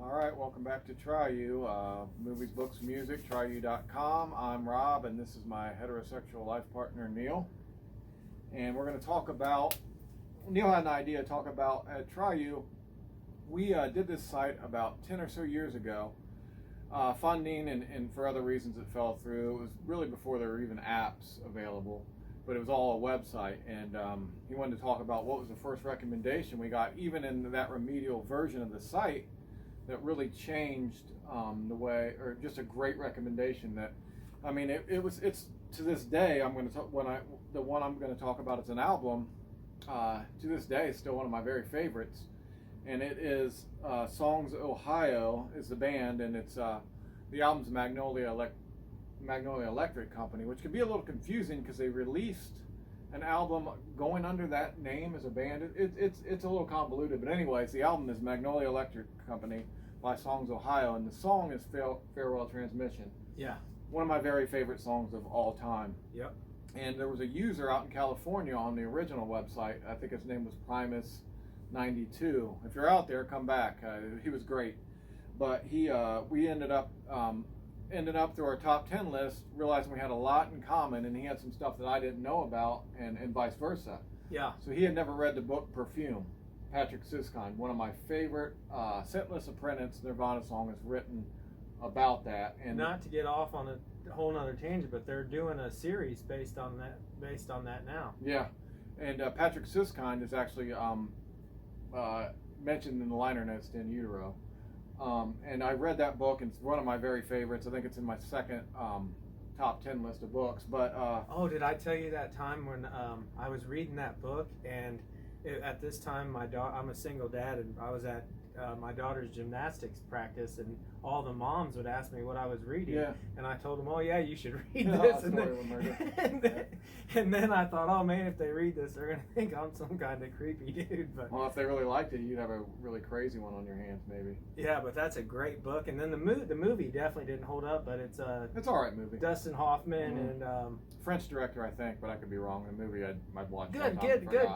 All right, welcome back to TriYou, movies, books, music, TriYou.com. I'm Rob, and this is my heterosexual life partner, Neil. And we're going to talk about, Neil had an idea to talk about at TriYou. We did this site about 10 or so years ago. Funding and for other reasons it fell through. It was really before there were even apps available, but it was all a website. And he wanted to talk about what was the first recommendation we got, even in that remedial version of the site, that really changed the way, or just a great recommendation that, I mean, it's to this day, I'm going to talk, the one I'm going to talk about is an album, to this day, is still one of my very favorites. And it is Songs Ohio is the band, and it's the album's Magnolia Electric Company, which can be a little confusing because they released an album going under that name as a band. It's a little convoluted, but anyways, the album is Magnolia Electric Company by Songs Ohio, and the song is Farewell Transmission. Yeah. One of my very favorite songs of all time. Yep. And there was a user out in California on the original website. I think his name was Primus92. If you're out there, come back. He was great. But we ended up through our top 10 list, realizing we had a lot in common, and he had some stuff that I didn't know about, and vice versa. Yeah. So he had never read the book Perfume. Patrick Siskind, one of my favorite Scentless Apprentice Nirvana song, is written about that. And not to get off on a whole nother tangent, but they're doing a series based on that now. Yeah, and Patrick Siskind is actually mentioned in the liner notes to In Utero. And I read that book, and it's one of my very favorites. I think it's in my second top 10 list of books. But oh, did I tell you that time when I was reading that book, and at this time I'm a single dad, and I was at my daughter's gymnastics practice, and all the moms would ask me what I was reading, yeah. And I told them, oh yeah, you should read this. And then I thought, oh man, if they read this, they're gonna think I'm some kind of creepy dude. But well, if they really liked it, you'd have a really crazy one on your hands, maybe. Yeah, but that's a great book. And then the movie definitely didn't hold up, but it's all right movie. Dustin Hoffman and French director, I think, but I could be wrong. The movie I'd watch. Good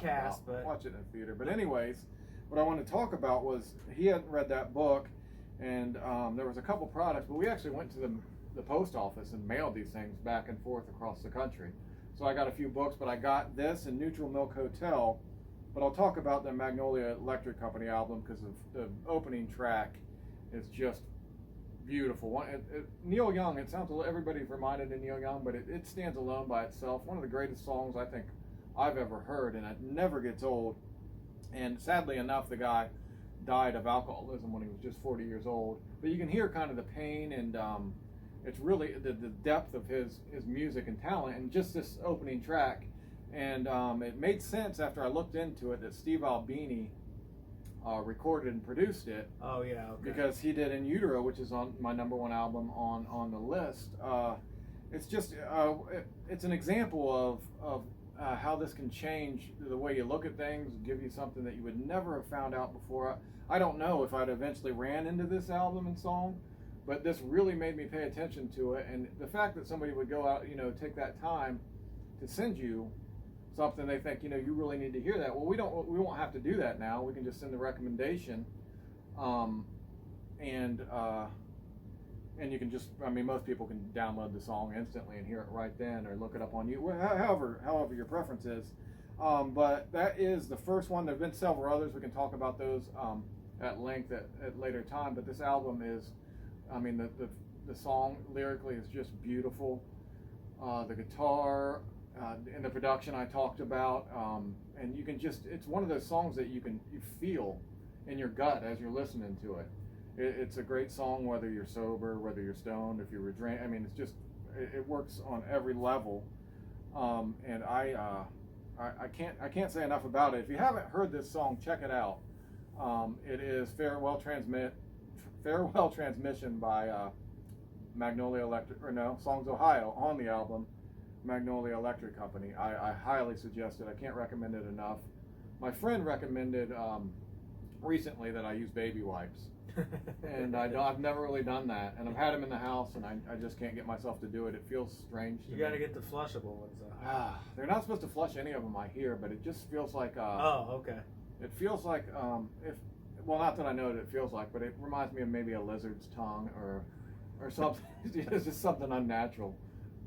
cast, but watch it in the theater. But anyways, what I wanted to talk about was he hadn't read that book, and there was a couple products, but we actually went to the post office and mailed these things back and forth across the country. So I got a few books, but I got this and Neutral Milk Hotel. But I'll talk about the Magnolia Electric Company album because the opening track is just beautiful. Neil Young, it sounds everybody's reminded of Neil Young, but it stands alone by itself. One of the greatest songs I think I've ever heard, and it never gets old. And sadly enough, the guy died of alcoholism when he was just 40 years old. But you can hear kind of the pain, and it's really the depth of his music and talent, and just this opening track. And it made sense after I looked into it that Steve Albini recorded and produced it. Oh yeah, okay. Because he did In Utero, which is on my #1 album on the list. It's just it's an example of how this can change the way you look at things, give you something that you would never have found out before. I don't know if I'd eventually ran into this album and song, but this really made me pay attention to it. And the fact that somebody would go out, take that time to send you something they think, you really need to hear that. Well, we won't have to do that now. We can just send the recommendation, and you can just, most people can download the song instantly and hear it right then, or look it up on YouTube, however your preference is. But that is the first one. There have been several others. We can talk about those at length at later time. But this album is, the song lyrically is just beautiful. The guitar and the production I talked about, and you can it's one of those songs that you feel in your gut as you're listening to it. It's a great song, whether you're sober, whether you're stoned, if you were drinking. It's just, it works on every level. And I can't say enough about it. If you haven't heard this song, check it out. It is Farewell Transmission by Songs Ohio on the album Magnolia Electric Company. I highly suggest it. I can't recommend it enough. My friend recommended recently that I use baby wipes. And I've never really done that, and I've had them in the house, and I just can't get myself to do it. It feels strange to me. You got to get the flushable ones though. They're not supposed to flush any of them, I hear, but it just feels like oh, okay. It feels like if well, not that I know what it feels like, but it reminds me of maybe a lizard's tongue or something. It's just something unnatural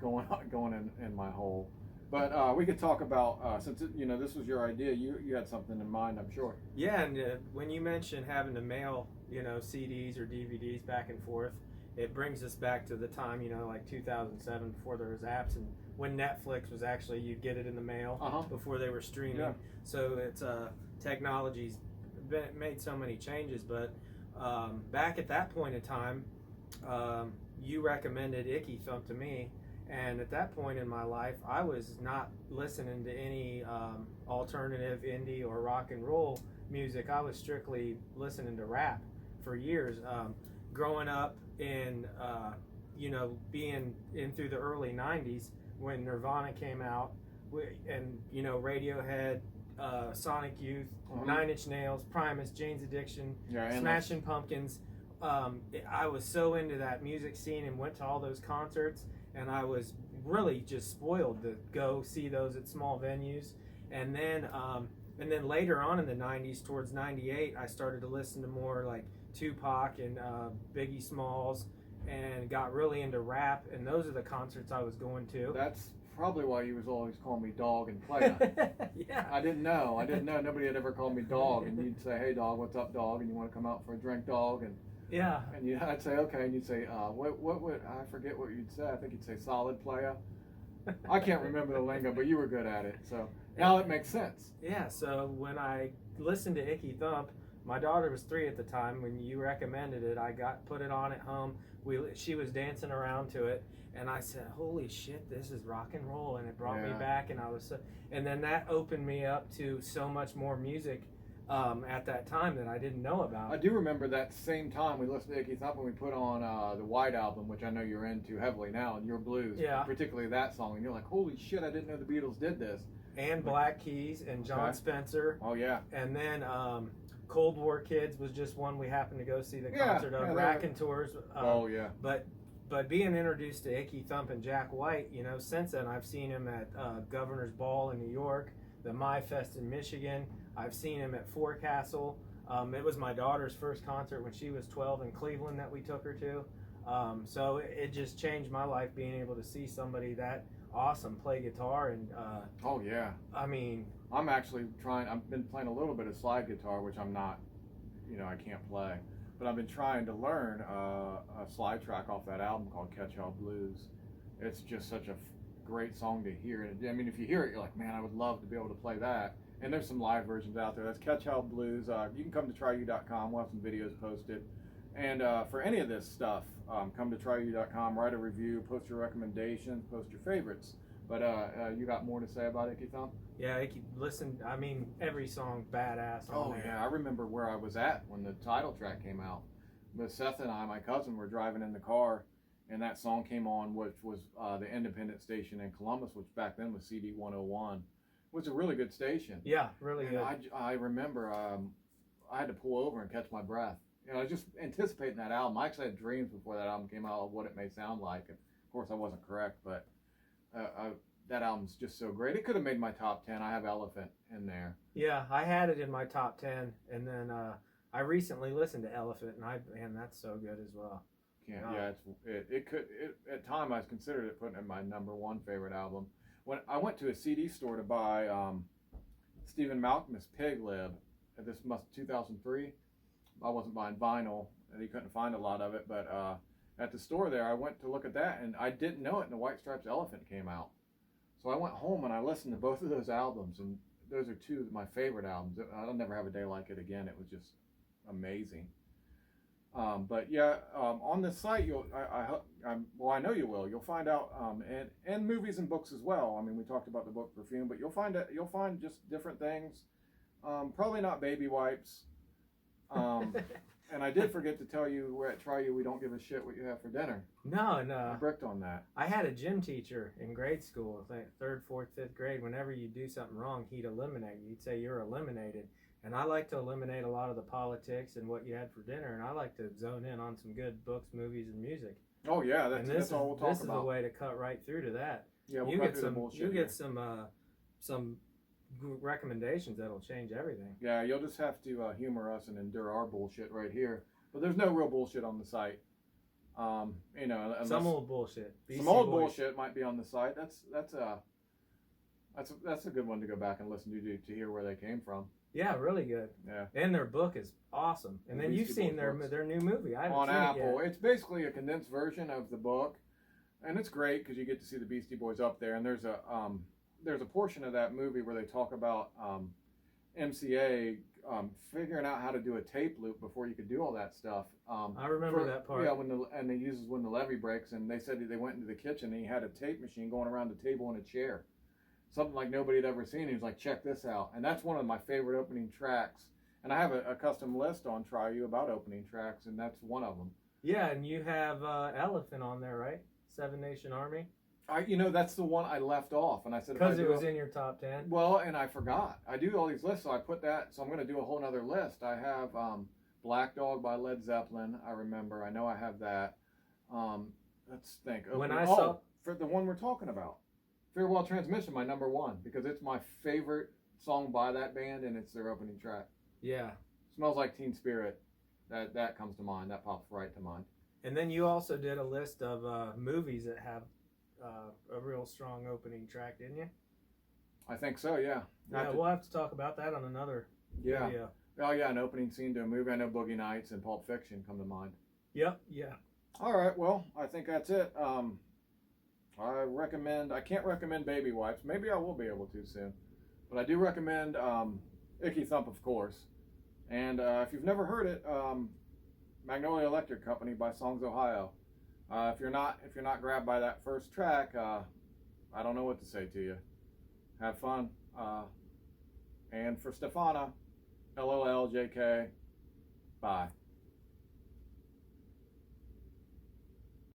going in my hole. But we could talk about since this was your idea. You had something in mind, I'm sure. Yeah, and when you mentioned having to mail, CDs or DVDs back and forth, it brings us back to the time, like 2007, before there was apps, and when Netflix was actually, you'd get it in the mail before they were streaming. Yeah. So it's technology's made so many changes, but back at that point in time, you recommended Icky Thump to me. And at that point in my life, I was not listening to any alternative, indie, or rock and roll music. I was strictly listening to rap for years. Growing up in, being in through the early 90s when Nirvana came out, and, Radiohead, Sonic Youth, Nine Inch Nails, Primus, Jane's Addiction, Smashing Pumpkins. I was so into that music scene and went to all those concerts. And I was really just spoiled to go see those at small venues. And then later on in the 90s, towards 98, I started to listen to more like Tupac and Biggie Smalls, and got really into rap. And those are the concerts I was going to. That's probably why you was always calling me dog and playa. Yeah. I didn't know. Nobody had ever called me dog. And you'd say, hey, dog, what's up, dog? And you want to come out for a drink, dog? And yeah. And I'd say, okay, and you'd say, what would, I forget what you'd say. I think you'd say solid playa. I can't remember the lingo, but you were good at it. So now it makes sense. Yeah, so when I listened to Icky Thump, my daughter was 3 at the time. When you recommended it, I put it on at home. She was dancing around to it, and I said, holy shit, this is rock and roll, and it brought me back, and then that opened me up to so much more music at that time that I didn't know about. I do remember that same time we listened to Icky Thump when we put on the White Album, which I know you're into heavily now, and your blues, particularly that song, and you're like, holy shit, I didn't know the Beatles did this. And Black Keys and John Spencer. Oh yeah. And then Cold War Kids was just one we happened to go see the concert of. Raconteurs. Oh yeah. But being introduced to Icky Thump and Jack White, since then I've seen him at Governor's Ball in New York, the My Fest in Michigan. I've seen him at Forecastle. It was my daughter's first concert when she was 12 in Cleveland that we took her to. So it just changed my life being able to see somebody that awesome play guitar. And oh yeah. I mean, I'm actually trying. I've been playing a little bit of slide guitar, which I'm not, I can't play. But I've been trying to learn a slide track off that album called Catch-All Blues. It's just such a great song to hear. I mean, if you hear it, you're like, man, I would love to be able to play that. And there's some live versions out there. That's Catch-All Blues. You can come to TriYou.com. We'll have some videos posted. And for any of this stuff, come to TriYou.com, write a review, post your recommendations, post your favorites. But you got more to say about Icky Thump? Yeah, Icky, listen, I mean, every song badass on there. Yeah, I remember where I was at when the title track came out. But Seth and I, my cousin, were driving in the car, and that song came on, which was the independent station in Columbus, which back then was CD 101. It was a really good station. Yeah, really good. I remember I had to pull over and catch my breath. I was just anticipating that album. I actually had dreams before that album came out of what it may sound like. And of course, I wasn't correct, but that album's just so great. It could have made my top 10. I have Elephant in there. Yeah, I had it in my top 10, and then I recently listened to Elephant, and that's so good as well. It could at time I considered it putting in my number 1 favorite album. When I went to a CD store to buy Stephen Malkmus' Pig Lib, this must 2003. I wasn't buying vinyl, and you couldn't find a lot of it, but at the store there, I went to look at that, and I didn't know it, and the White Stripes Elephant came out. So I went home, and I listened to both of those albums, and those are 2 of my favorite albums. I'll never have a day like it again. It was just amazing. But yeah, on this site, I know you will. You'll find out, and movies and books as well. I mean, we talked about the book Perfume, but you'll find just different things. Probably not baby wipes. And I did forget to tell you, we're at TriYou, we don't give a shit what you have for dinner. No. I bricked on that. I had a gym teacher in grade school, I think 3rd, 4th, 5th grade. Whenever you do something wrong, he'd eliminate you. He'd say you're eliminated. And I like to eliminate a lot of the politics and what you had for dinner, and I like to zone in on some good books, movies, and music. Oh yeah, that's all we'll talk about. This is a way to cut right through to that. Yeah, we'll cut through the bullshit. You get some recommendations that'll change everything. Yeah, you'll just have to humor us and endure our bullshit right here. But there's no real bullshit on the site. You know, Some old bullshit. Some old bullshit might be on the site. That's a good one to go back and listen to hear where they came from. Yeah, really good. Yeah. And their book is awesome. And then you've seen their new movie. I haven't on seen Apple. it yet. It's basically a condensed version of the book, and it's great because you get to see the Beastie Boys up there. And there's a portion of that movie where they talk about MCA figuring out how to do a tape loop before you could do all that stuff. I remember that part. Yeah, when the levee breaks, and they said they went into the kitchen and he had a tape machine going around the table in a chair. Something like nobody had ever seen. He was like, check this out. And that's one of my favorite opening tracks. And I have a custom list on TriYou about opening tracks, and that's one of them. Yeah, and you have Elephant on there, right? Seven Nation Army? That's the one I left off. And I said, because it was in your top 10? Well, and I forgot. I do all these lists, so I put that. So I'm going to do a whole other list. I have Black Dog by Led Zeppelin. I remember. I know I have that. Let's think. For the one we're talking about. Farewell Transmission, my number one, because it's my favorite song by that band, and it's their opening track. Yeah. Smells Like Teen Spirit. That comes to mind. That pops right to mind. And then you also did a list of movies that have a real strong opening track, didn't you? I think so, yeah. We'll have to talk about that on another video. Oh, yeah, an opening scene to a movie. I know Boogie Nights and Pulp Fiction come to mind. Yep, yeah. All right, well, I think that's it. I can't recommend Baby Wipes. Maybe I will be able to soon. But I do recommend Icky, Thump, of course. And if you've never heard it, Magnolia Electric Company by Songs, Ohio. If you're not grabbed by that first track, I don't know what to say to you. Have fun. And for Stefana, LOLJK, bye.